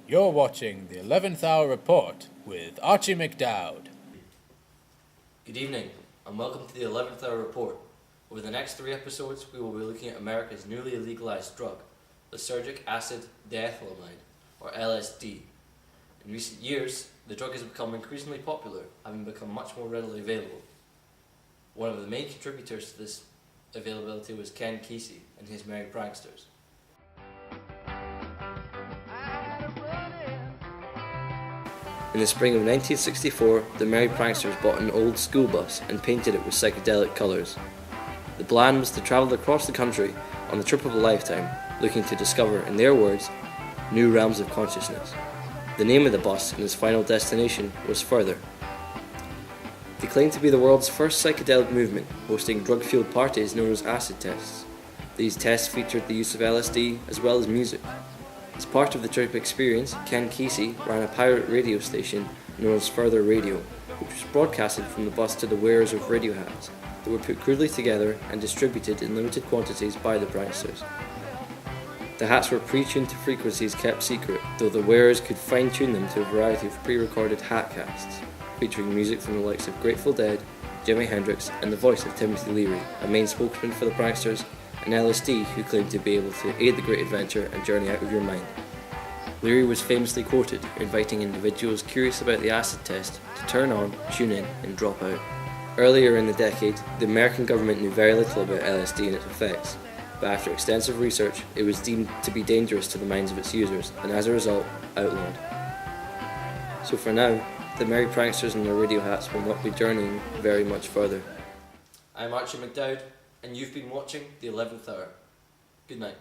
You're watching the 11th Hour Report with Archie McDowd. Good evening, and welcome to the 11th Hour Report. Over the next 3 episodes, we will be looking at America's newly legalized drug, lysergic acid diethylamide, or LSD. In recent years, the drug has become increasingly popular, having become much more readily available. One of the main contributors to this availability was Ken Kesey and his Merry Pranksters. In the spring of 1964, the Merry Pranksters bought an old school bus and painted it with psychedelic colours. The plan was to travel across the country on the trip of a lifetime, looking to discover, in their words, new realms of consciousness. The name of the bus and its final destination was Further. They claimed to be the world's first psychedelic movement, hosting drug-fueled parties known as acid tests. These tests featured the use of LSD as well as music. As part of the trip experience, Ken Kesey ran a pirate radio station known as furtherradio, which was broadcasted from the bus to the wearers of radio hats that were put crudely together and distributed in limited quantities by the pranksters. The hats were pre-tuned to frequencies kept secret, though the wearers could fine-tune them to a variety of pre-recorded hat casts, featuring music from the likes of Grateful Dead, Jimi Hendrix, and the voice of Timothy Leary, a main spokesman for the pranksters, and LSD, who claimed to be able to aid the great adventure and journey out of your mind. Leary was famously quoted, inviting individuals curious about the acid test to turn on, tune in, and drop out. Earlier in the decade, the American government knew very little about LSD and its effects, but after extensive research, it was deemed to be dangerous to the minds of its users, and as a result, outlawed. So for now, the Merry Pranksters and their radio hats will not be journeying very much further. I'm Archie McDowd, and you've been watching The 11th Hour. Good night.